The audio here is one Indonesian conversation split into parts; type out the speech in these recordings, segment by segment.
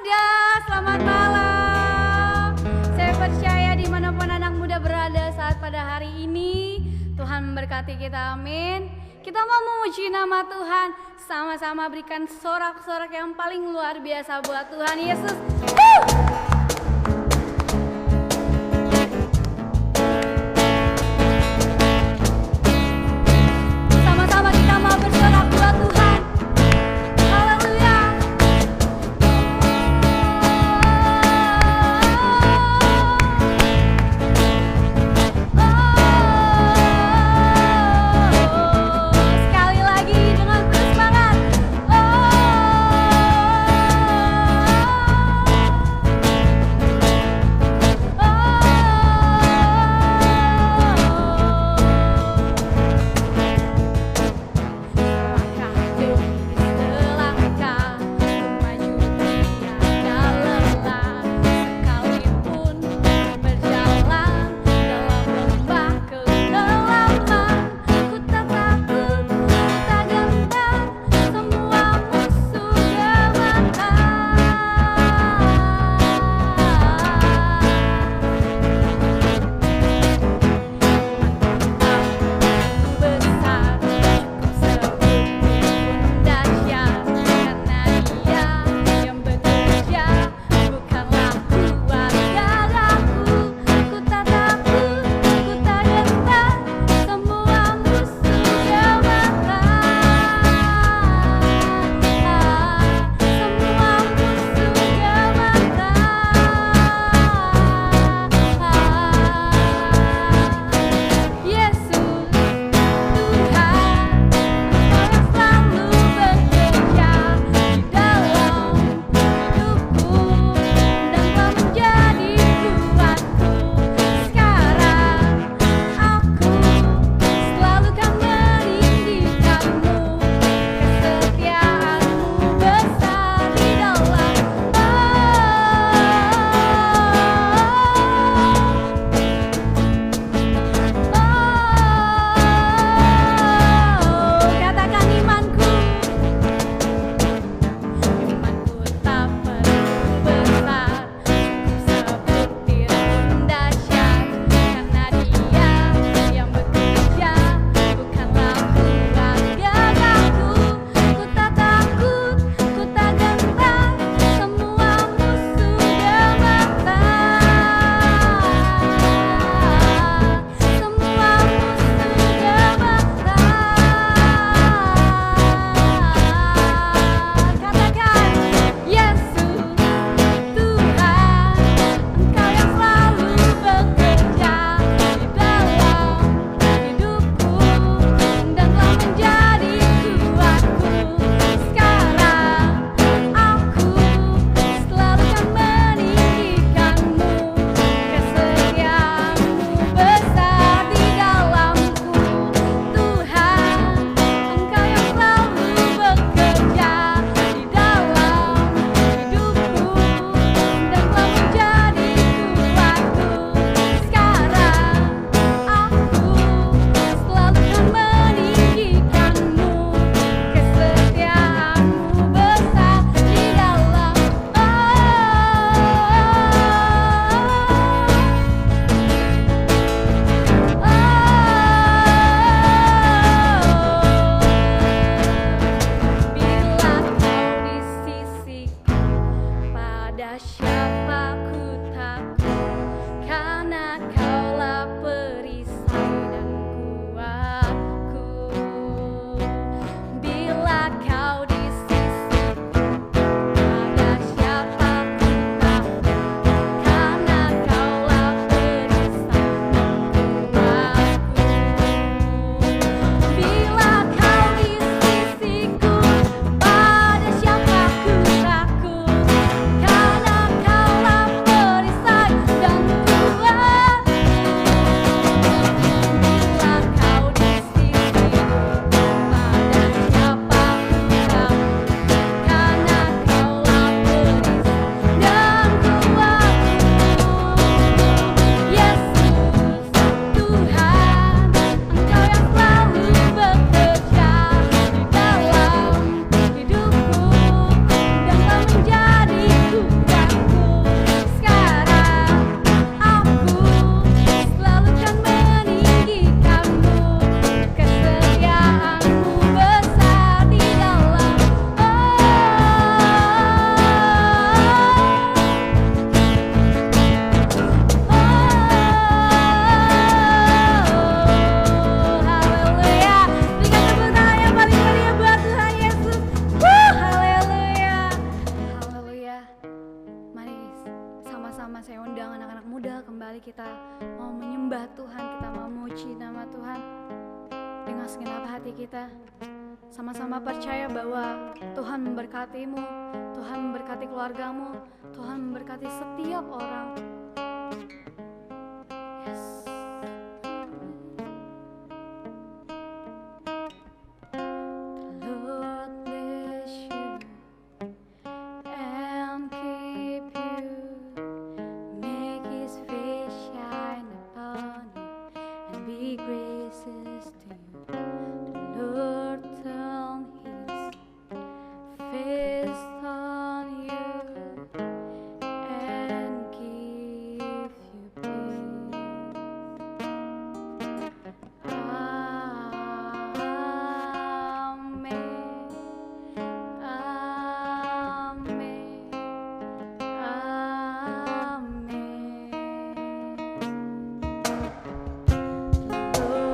muda, selamat malam. Saya percaya dimanapun anak muda berada saat pada hari ini, Tuhan memberkati kita, amin. Kita mau memuji nama Tuhan, sama-sama berikan sorak-sorak yang paling luar biasa buat Tuhan Yesus. Sama-sama kita mau bersorak buat Tuhan. Haleluya. Sekali lagi dengan bersemangat. mau menyembah Tuhan, kita mau memuji nama Tuhan dengan segenap hati kita. Sama-sama percaya bahwa Tuhan memberkatimu, Tuhan memberkati keluargamu, Tuhan memberkati setiap orang. Yes. The Lord bless you and keep you, make His face shine upon you and be gracious to you. The Lord turn His face on you and give you peace. Amen. Amen. Amen.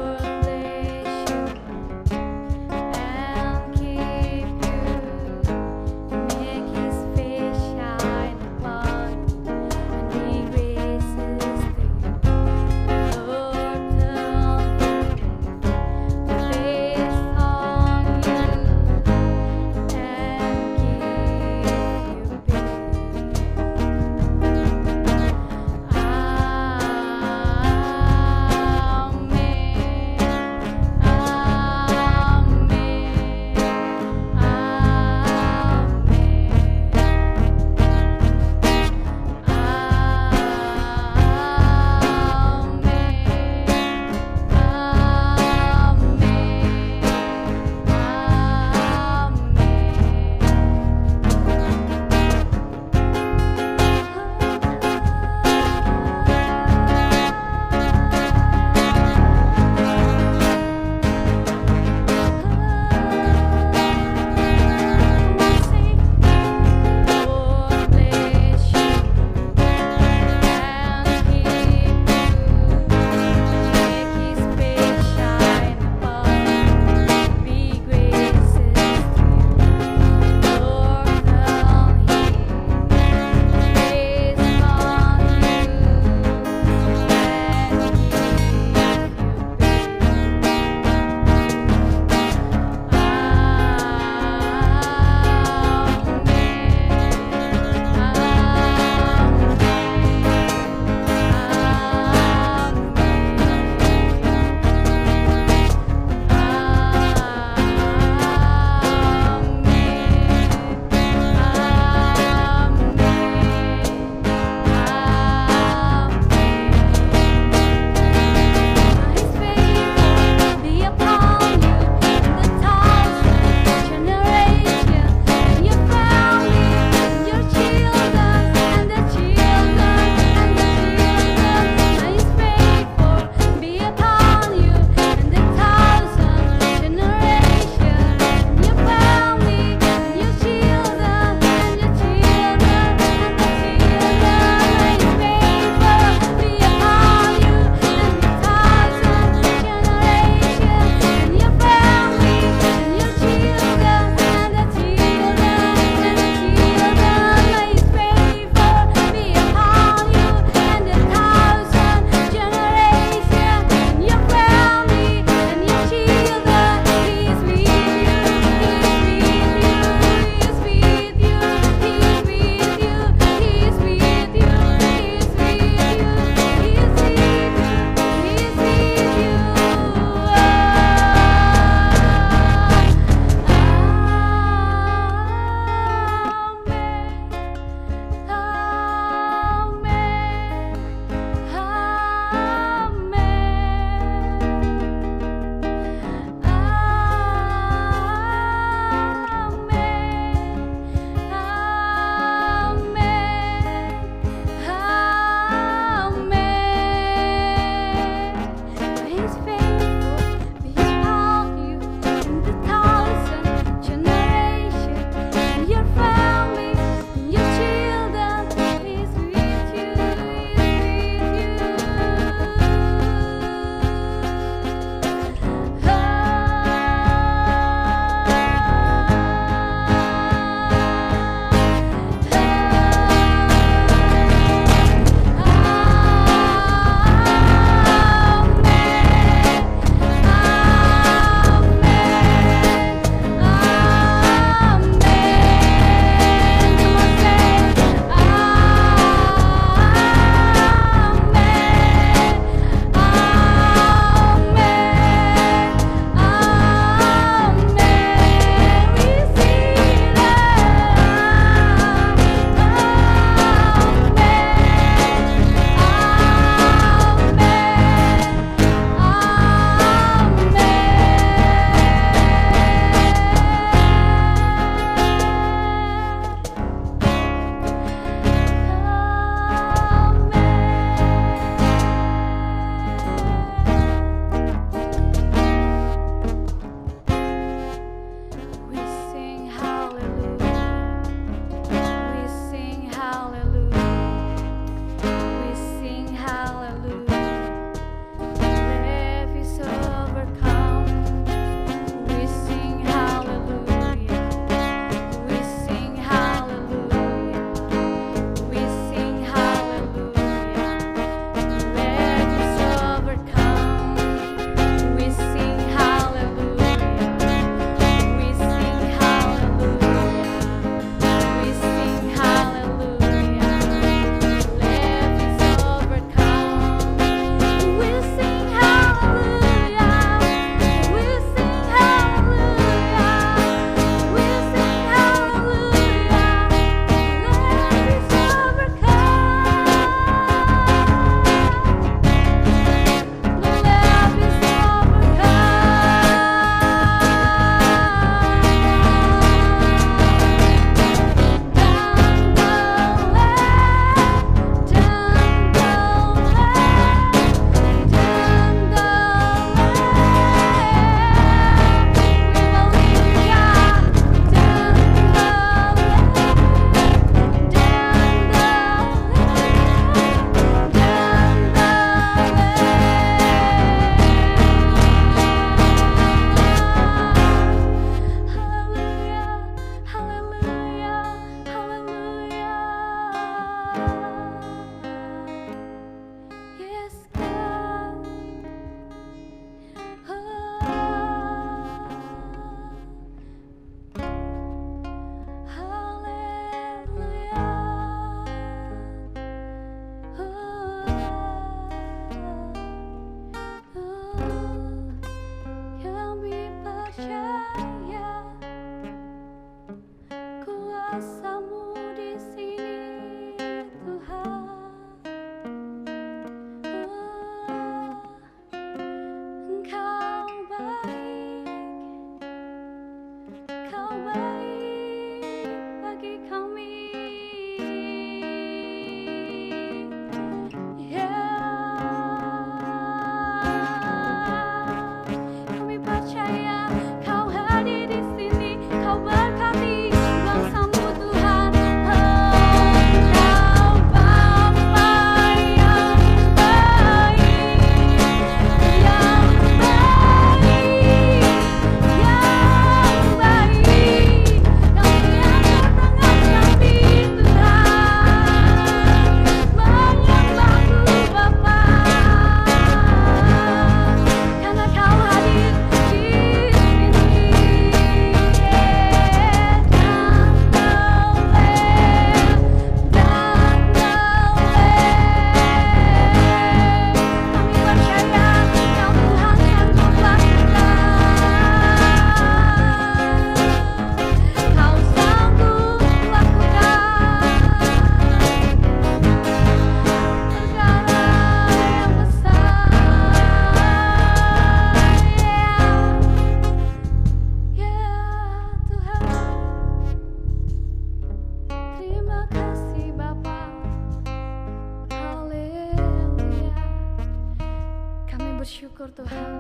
bersyukur Tuhan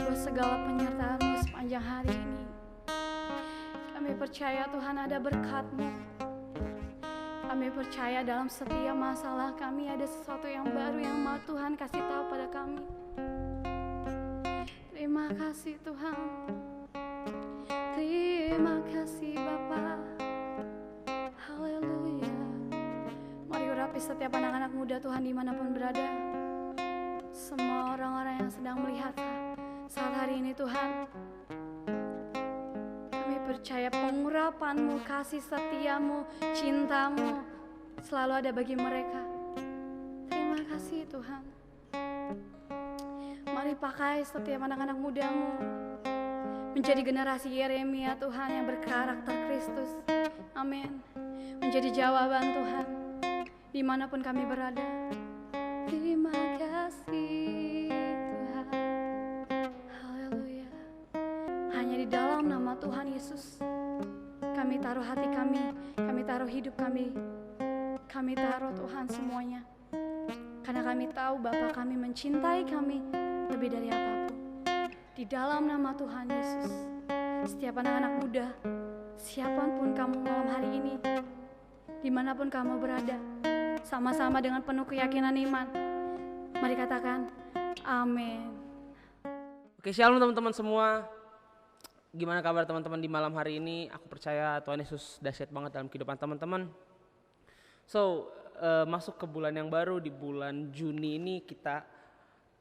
buat segala penyertaan-Mu sepanjang hari ini. Kami percaya Tuhan ada berkat-Mu. Kami percaya dalam setiap masalah kami ada sesuatu yang baru yang mau Tuhan kasih tahu pada kami. Terima kasih Tuhan. Terima kasih Bapa. Haleluya. Mari urapi setiap anak-anak muda Tuhan dimanapun berada. Semua orang-orang yang sedang melihat saat hari ini Tuhan. Kami percaya pengurapan-Mu, kasih setia-Mu, cinta-Mu selalu ada bagi mereka. Terima kasih Tuhan. Mari pakai setiap anak-anak muda-Mu menjadi generasi Yeremia Tuhan yang berkarakter Kristus. Amin. Menjadi jawaban Tuhan dimanapun kami berada. Terima kasih Tuhan. Haleluya. Hanya di dalam nama Tuhan Yesus kami taruh hati kami taruh hidup kami taruh Tuhan semuanya. Karena kami tahu Bapa kami mencintai kami lebih dari apapun. Di dalam nama Tuhan Yesus, setiap anak-anak muda, siapapun kamu malam hari ini, dimanapun kamu berada, sama-sama dengan penuh keyakinan iman, mari katakan amin. Oke, shalom teman-teman semua. Gimana kabar teman-teman di malam hari ini? Aku percaya Tuhan Yesus dahsyat banget dalam kehidupan teman-teman. Masuk ke bulan yang baru, di bulan Juni ini kita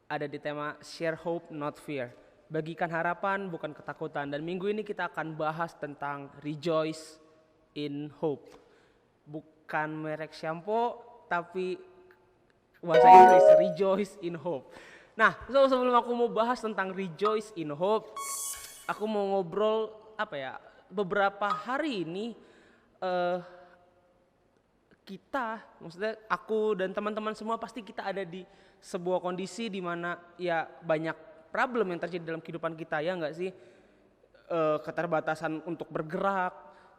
ada di tema Share Hope Not Fear. Bagikan harapan bukan ketakutan. Dan minggu ini kita akan bahas tentang Rejoice in Hope. Bukan merek shampoo, tapi bahasa Inggris, Rejoice in Hope. Nah, sebelum aku mau bahas tentang Rejoice in Hope, aku mau ngobrol beberapa hari ini maksudnya aku dan teman-teman semua pasti kita ada di sebuah kondisi di mana ya banyak problem yang terjadi dalam kehidupan kita, ya enggak sih? Keterbatasan untuk bergerak,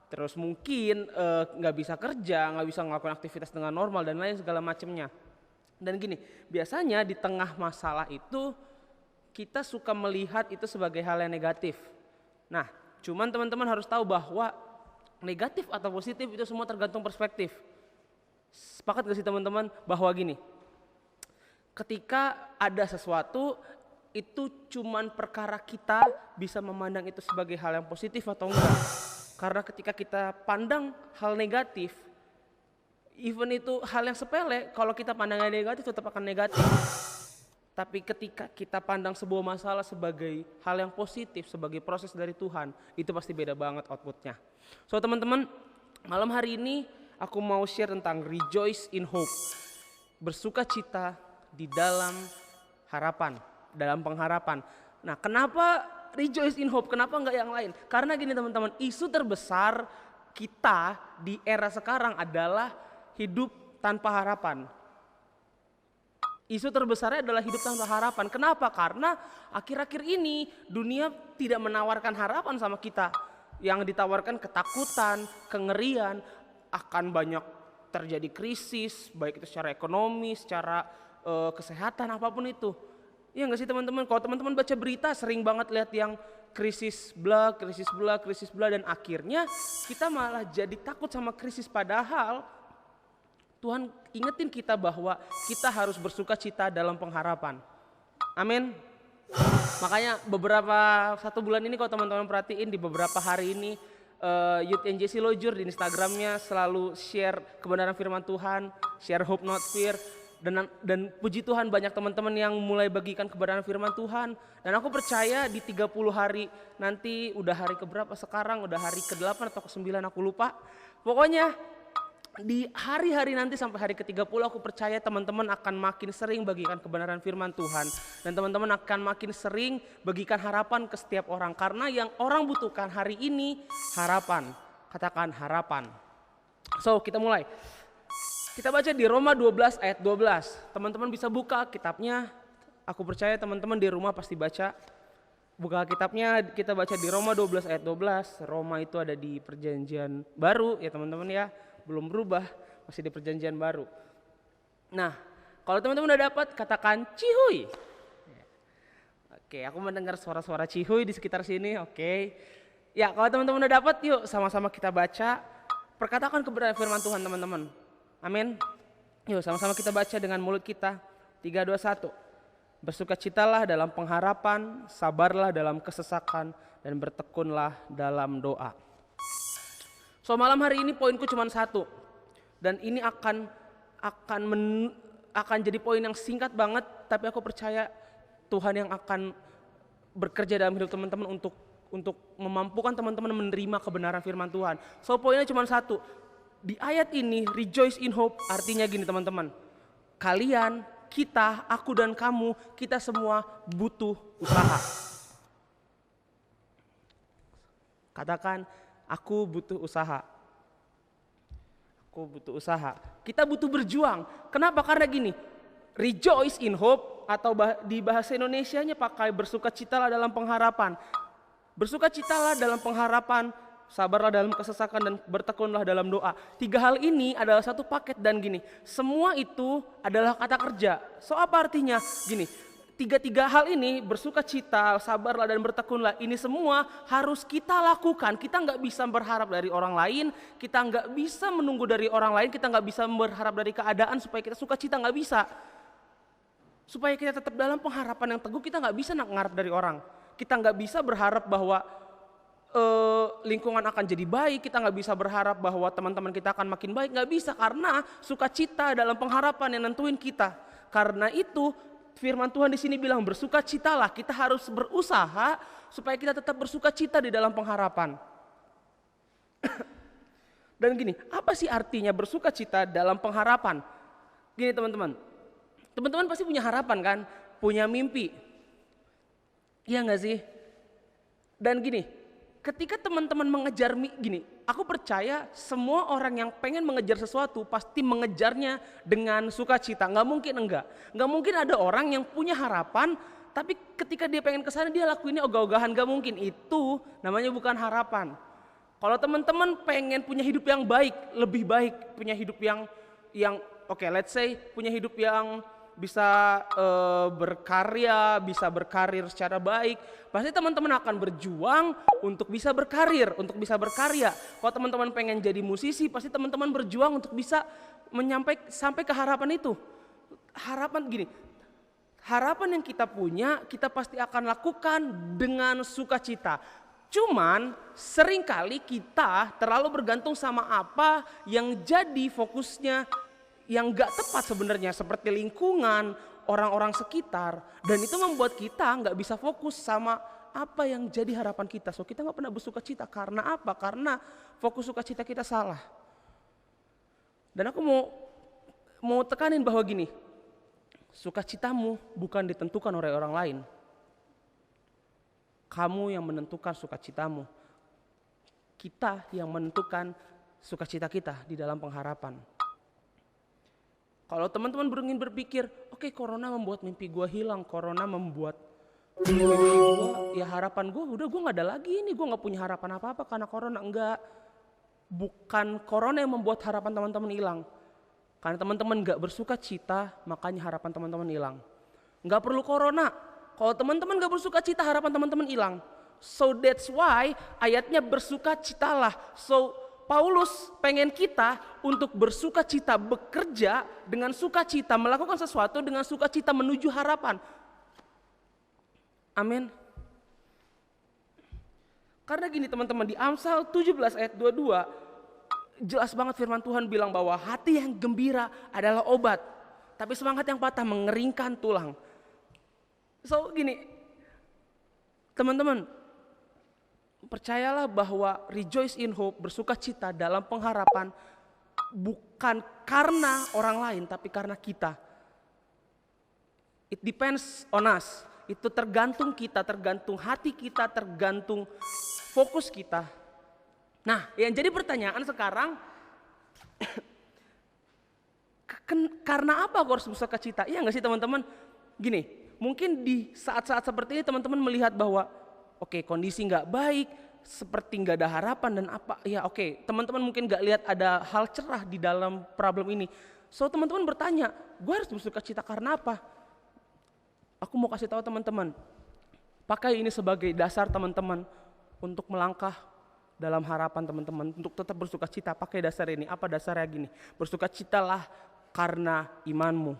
terus mungkin nggak bisa kerja, nggak bisa ngelakuin aktivitas dengan normal dan lain segala macamnya. Dan gini, biasanya di tengah masalah itu kita suka melihat itu sebagai hal yang negatif. Nah, cuman teman-teman harus tahu bahwa negatif atau positif itu semua tergantung perspektif. Sepakat gak sih teman-teman bahwa gini, ketika ada sesuatu itu cuman perkara kita bisa memandang itu sebagai hal yang positif atau enggak. Karena ketika kita pandang hal negatif, even itu hal yang sepele, kalau kita pandangnya negatif tetap akan negatif. Tapi ketika kita pandang sebuah masalah sebagai hal yang positif, sebagai proses dari Tuhan, itu pasti beda banget outputnya. So teman-teman, malam hari ini aku mau share tentang Rejoice in Hope. Bersukacita di dalam harapan, dalam pengharapan. Nah, kenapa Rejoice in Hope? Kenapa enggak yang lain? Karena gini teman-teman, isu terbesar kita di era sekarang adalah hidup tanpa harapan. Isu terbesarnya adalah hidup tanpa harapan. Kenapa? Karena akhir-akhir ini dunia tidak menawarkan harapan sama kita. Yang ditawarkan ketakutan, kengerian, akan banyak terjadi krisis, baik itu secara ekonomi, secara kesehatan, apapun itu. Iya nggak sih teman-teman? Kalau teman-teman baca berita sering banget lihat yang krisis bla, dan akhirnya kita malah jadi takut sama krisis, padahal Tuhan ingetin kita bahwa kita harus bersukacita dalam pengharapan. Amin. Makanya satu bulan ini kalau teman-teman perhatiin di beberapa hari ini Youth NJC Lojur di Instagramnya selalu share kebenaran firman Tuhan, share hope not fear. Dan puji Tuhan banyak teman-teman yang mulai bagikan kebenaran firman Tuhan. Dan aku percaya di 30 hari nanti, udah hari keberapa sekarang, udah hari ke-8 atau ke-9 aku lupa. Pokoknya di hari-hari nanti sampai hari ke-30 aku percaya teman-teman akan makin sering bagikan kebenaran firman Tuhan. Dan teman-teman akan makin sering bagikan harapan ke setiap orang. Karena yang orang butuhkan hari ini harapan. Katakan harapan. So kita mulai. Kita baca di Roma 12 ayat 12. Teman-teman bisa buka kitabnya. Aku percaya teman-teman di rumah pasti baca. Buka kitabnya, kita baca di Roma 12 ayat 12. Roma itu ada di perjanjian baru ya teman-teman ya. Belum berubah, masih di perjanjian baru. Nah, kalau teman-teman udah dapat, katakan cihuy. Oke, aku mendengar suara-suara cihuy di sekitar sini. Oke. Ya, kalau teman-teman udah dapat, yuk sama-sama kita baca. Perkatakan kebenaran firman Tuhan, teman-teman. Amin. Yuk sama-sama kita baca dengan mulut kita. 3, 2, 1. Bersukacitalah dalam pengharapan, sabarlah dalam kesesakan, dan bertekunlah dalam doa. So malam hari ini poinku cuma satu. Dan ini akan jadi poin yang singkat banget, tapi aku percaya Tuhan yang akan bekerja dalam hidup teman-teman untuk memampukan teman-teman menerima kebenaran firman Tuhan. So poinnya cuma satu. Di ayat ini rejoice in hope artinya gini teman-teman. Kalian, kita, aku dan kamu, kita semua butuh usaha. Katakan, aku butuh usaha. Aku butuh usaha. Kita butuh berjuang. Kenapa? Karena gini, rejoice in hope atau di bahasa Indonesianya pakai bersukacitalah dalam pengharapan. Bersukacitalah dalam pengharapan, sabarlah dalam kesesakan, dan bertekunlah dalam doa. 3 hal ini adalah satu paket dan gini, semua itu adalah kata kerja. So apa artinya? Gini, tiga hal ini, bersukacita, sabarlah dan bertekunlah, ini semua harus kita lakukan. Kita nggak bisa berharap dari orang lain, kita nggak bisa menunggu dari orang lain, kita nggak bisa berharap dari keadaan supaya kita sukacita, nggak bisa. Supaya kita tetap dalam pengharapan yang teguh, kita nggak bisa ngarap dari orang. Kita nggak bisa berharap bahwa lingkungan akan jadi baik, kita nggak bisa berharap bahwa teman-teman kita akan makin baik, nggak bisa, karena sukacita dalam pengharapan yang nentuin kita. Karena itu firman Tuhan di sini bilang bersukacitalah, kita harus berusaha supaya kita tetap bersukacita di dalam pengharapan. Dan gini, apa sih artinya bersukacita dalam pengharapan? Gini teman-teman, teman-teman pasti punya harapan kan, punya mimpi, iya nggak sih? Dan gini, ketika teman-teman mengejar gini, aku percaya semua orang yang pengen mengejar sesuatu pasti mengejarnya dengan sukacita. Nggak mungkin enggak. Nggak mungkin ada orang yang punya harapan, tapi ketika dia pengen kesana dia lakuinnya ogah-ogahan. Nggak mungkin. Itu namanya bukan harapan. Kalau teman-teman pengen punya hidup yang baik, lebih baik, punya hidup yang oke, let's say punya hidup yang bisa berkarya, bisa berkarir secara baik, pasti teman-teman akan berjuang untuk bisa berkarir, untuk bisa berkarya. Kalau teman-teman pengen jadi musisi, pasti teman-teman berjuang untuk bisa sampai ke harapan itu. Harapan gini, harapan yang kita punya, kita pasti akan lakukan dengan sukacita. Cuman seringkali kita terlalu bergantung sama apa yang jadi fokusnya, yang gak tepat sebenarnya, seperti lingkungan, orang-orang sekitar, dan itu membuat kita gak bisa fokus sama apa yang jadi harapan kita. So kita gak pernah bersukacita. Karena apa? Karena fokus sukacita kita salah. Dan aku mau tekanin bahwa gini, sukacitamu bukan ditentukan oleh orang lain. Kamu yang menentukan sukacitamu. Kita yang menentukan sukacita kita di dalam pengharapan. Kalau teman-teman ingin berpikir, oke, corona membuat mimpi gue hilang, corona membuat mimpi gue, ya harapan gue udah, gue gak ada lagi ini, gue gak punya harapan apa-apa karena corona. Enggak, bukan corona yang membuat harapan teman-teman hilang. Karena teman-teman gak bersukacita, makanya harapan teman-teman hilang. Gak perlu corona, kalau teman-teman gak bersukacita, harapan teman-teman hilang. So that's why ayatnya bersukacitalah. So Paulus pengen kita untuk bersukacita, bekerja dengan sukacita, melakukan sesuatu dengan sukacita menuju harapan. Amin. Karena gini teman-teman, di Amsal 17 ayat 22 jelas banget firman Tuhan bilang bahwa hati yang gembira adalah obat, tapi semangat yang patah mengeringkan tulang. So gini teman-teman, percayalah bahwa rejoice in hope, bersukacita dalam pengharapan, bukan karena orang lain tapi karena kita. It depends on us. Itu tergantung kita, tergantung hati kita, tergantung fokus kita. Nah, yang jadi pertanyaan sekarang, karena apa aku harus bersukacita? Iya nggak sih teman-teman? Gini, mungkin di saat-saat seperti ini teman-teman melihat bahwa oke, kondisi nggak baik, seperti nggak ada harapan dan apa, ya oke, teman-teman mungkin nggak lihat ada hal cerah di dalam problem ini. So teman-teman bertanya, gue harus bersukacita karena apa? Aku mau kasih tahu teman-teman, Pakai ini sebagai dasar teman-teman untuk melangkah dalam harapan teman-teman, untuk tetap bersuka cita. Pakai dasar ini. Apa dasarnya? Gini, bersukacitalah karena imanmu.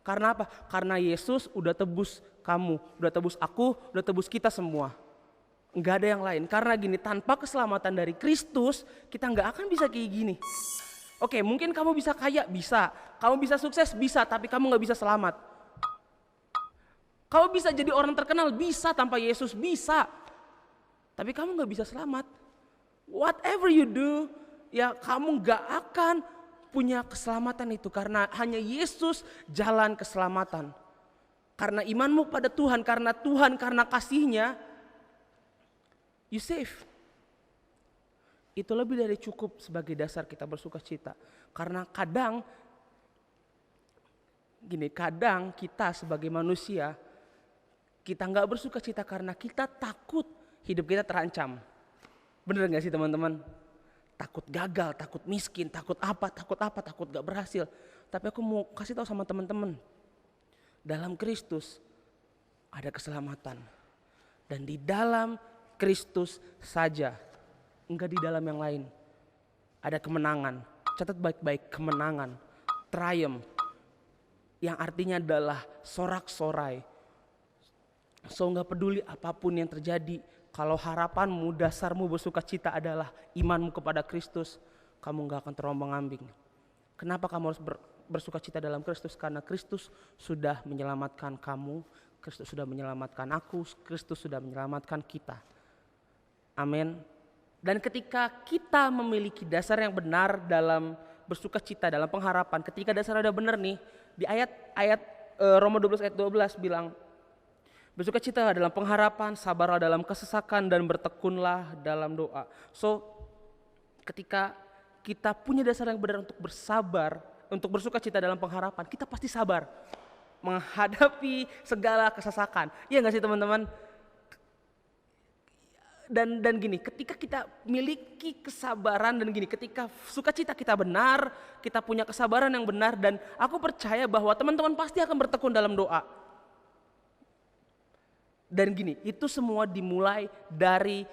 Karena apa? Karena Yesus udah tebus kamu, udah tebus aku, udah tebus kita semua. Enggak ada yang lain. Karena gini, tanpa keselamatan dari Kristus, kita nggak akan bisa kayak gini. Oke, mungkin kamu bisa kaya, bisa. Kamu bisa sukses, bisa. Tapi kamu nggak bisa selamat. Kamu bisa jadi orang terkenal, bisa. Tanpa Yesus, bisa. Tapi kamu nggak bisa selamat. Whatever you do, ya kamu nggak akan punya keselamatan itu. Karena hanya Yesus jalan keselamatan. Karena imanmu pada Tuhan, karena kasihnya, you save. Itu lebih dari cukup sebagai dasar kita bersuka cita. Karena kadang kita sebagai manusia, kita nggak bersuka cita karena kita takut hidup kita terancam. Bener gak sih teman-teman? Takut gagal, takut miskin, takut gak berhasil. Tapi aku mau kasih tahu sama teman-teman, dalam Kristus ada keselamatan. Dan di dalam Kristus saja, enggak di dalam yang lain. Ada kemenangan, catat baik-baik, kemenangan, triumph. Yang artinya adalah sorak-sorai. So gak peduli apapun yang terjadi, kalau harapanmu, dasarmu bersuka cita adalah imanmu kepada Kristus, kamu gak akan terombang-ambing. Kenapa kamu harus bersuka cita dalam Kristus? Karena Kristus sudah menyelamatkan kamu, Kristus sudah menyelamatkan aku, Kristus sudah menyelamatkan kita. Amin. Dan ketika kita memiliki dasar yang benar dalam bersuka cita, dalam pengharapan, ketika dasar udah benar nih, di ayat Roma 12 ayat 12 bilang, bersuka cita dalam pengharapan, sabarlah dalam kesesakan, dan bertekunlah dalam doa. So, ketika kita punya dasar yang benar untuk bersabar, untuk bersuka cita dalam pengharapan, kita pasti sabar menghadapi segala kesesakan. Iya gak sih teman-teman? Dan gini, ketika kita miliki kesabaran dan gini, ketika sukacita kita benar, kita punya kesabaran yang benar, dan aku percaya bahwa teman-teman pasti akan bertekun dalam doa. Dan gini, itu semua dimulai dari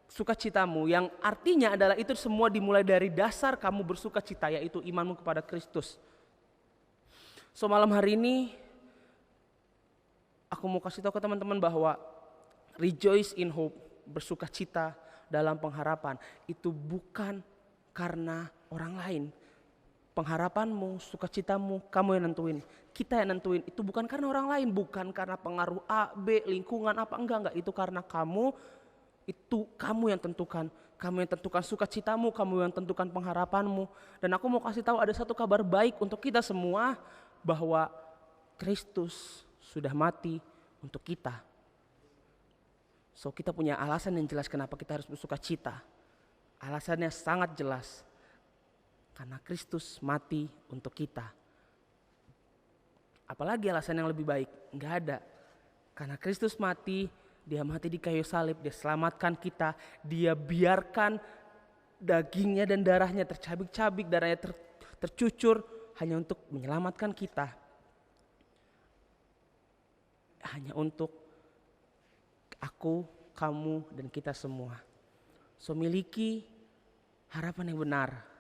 sukacitamu, yang artinya adalah itu semua dimulai dari dasar kamu bersukacita, yaitu imanmu kepada Kristus. So malam hari ini aku mau kasih tahu ke teman-teman bahwa rejoice in hope, bersukacita dalam pengharapan, itu bukan karena orang lain. Pengharapanmu, sukacitamu, kamu yang nentuin, kita yang nentuin. Itu bukan karena orang lain, bukan karena pengaruh A, B, lingkungan apa, enggak. Itu karena kamu, itu kamu yang tentukan. Kamu yang tentukan sukacitamu, kamu yang tentukan pengharapanmu. Dan aku mau kasih tahu ada satu kabar baik untuk kita semua, bahwa Kristus sudah mati untuk kita. So kita punya alasan yang jelas kenapa kita harus bersukacita. Alasannya sangat jelas. Karena Kristus mati untuk kita. Apalagi alasan yang lebih baik? Enggak ada. Karena Kristus mati, dia mati di kayu salib, dia selamatkan kita, dia biarkan dagingnya dan darahnya tercabik-cabik, darahnya tercucur hanya untuk menyelamatkan kita. Hanya untuk aku, kamu, dan kita semua. So miliki harapan yang benar.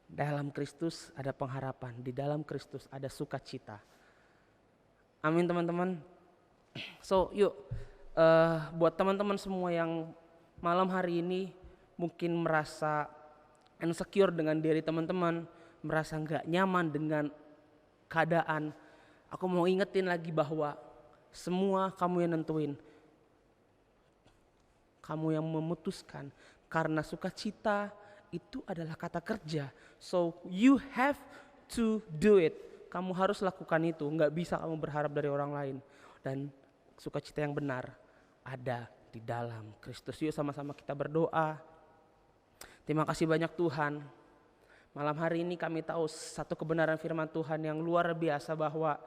Dalam Kristus ada pengharapan, di dalam Kristus ada sukacita. Amin teman-teman. So yuk, buat teman-teman semua yang malam hari ini mungkin merasa insecure dengan diri teman-teman, merasa gak nyaman dengan keadaan, aku mau ingetin lagi bahwa semua kamu yang nentuin, kamu yang memutuskan, karena sukacita itu adalah kata kerja. So you have to do it. Kamu harus lakukan itu. Nggak bisa kamu berharap dari orang lain. Dan sukacita yang benar ada di dalam Kristus. Yuk sama-sama kita berdoa. Terima kasih banyak Tuhan. Malam hari ini kami tahu satu kebenaran firman Tuhan yang luar biasa, bahwa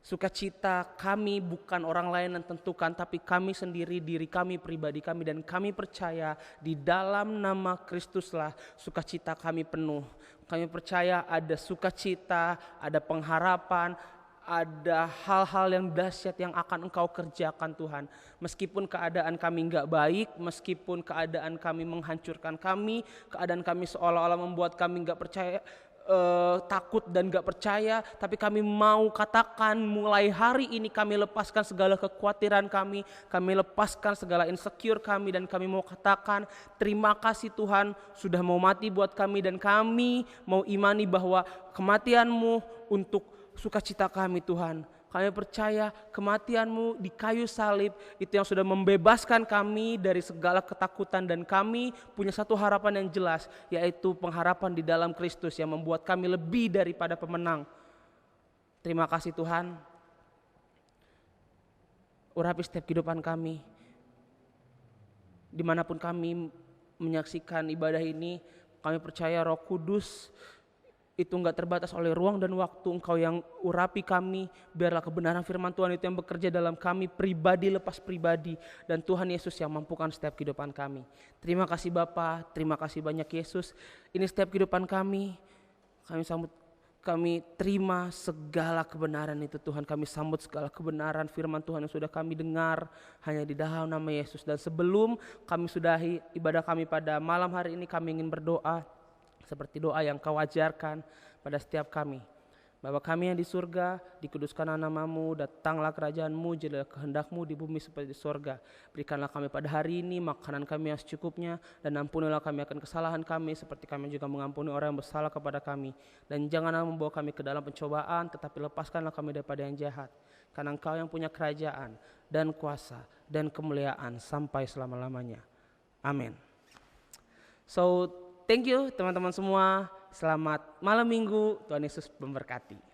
sukacita kami bukan orang lain yang tentukan, tapi kami sendiri, diri kami, pribadi kami, dan kami percaya di dalam nama Kristuslah sukacita kami penuh. Kami percaya ada sukacita, ada pengharapan, ada hal-hal yang dahsyat yang akan Engkau kerjakan Tuhan. Meskipun keadaan kami nggak baik, meskipun keadaan kami menghancurkan kami, keadaan kami seolah-olah membuat kami nggak percaya, takut dan gak percaya, tapi kami mau katakan mulai hari ini kami lepaskan segala kekhawatiran kami lepaskan segala insecure kami, dan kami mau katakan terima kasih Tuhan sudah mau mati buat kami, dan kami mau imani bahwa kematian-Mu untuk sukacita kami Tuhan. Kami percaya kematian-Mu di kayu salib itu yang sudah membebaskan kami dari segala ketakutan, dan kami punya satu harapan yang jelas, yaitu pengharapan di dalam Kristus yang membuat kami lebih daripada pemenang. Terima kasih Tuhan. Urapi setiap kehidupan kami. Dimanapun kami menyaksikan ibadah ini, kami percaya Roh Kudus itu enggak terbatas oleh ruang dan waktu. Engkau yang urapi kami, biarlah kebenaran firman Tuhan itu yang bekerja dalam kami pribadi lepas pribadi, dan Tuhan Yesus yang mampukan setiap kehidupan kami. Terima kasih Bapa, terima kasih banyak Yesus. Ini setiap kehidupan kami sambut, kami terima segala kebenaran itu Tuhan. Kami sambut segala kebenaran firman Tuhan yang sudah kami dengar hanya di dalam nama Yesus. Dan sebelum kami sudahi ibadah kami pada malam hari ini, kami ingin berdoa seperti doa yang Kau ajarkan pada setiap kami. Bapa kami yang di surga, dikuduskanlah nama-Mu, datanglah kerajaan-Mu, jadilah kehendak-Mu di bumi seperti di surga. Berikanlah kami pada hari ini makanan kami yang secukupnya, dan ampunilah kami akan kesalahan kami seperti kami juga mengampuni orang yang bersalah kepada kami. Dan janganlah membawa kami ke dalam pencobaan, tetapi lepaskanlah kami daripada yang jahat. Karena Engkau yang punya kerajaan dan kuasa dan kemuliaan sampai selama-lamanya. Amin. So, thank you teman-teman semua. Selamat malam minggu. Tuhan Yesus memberkati.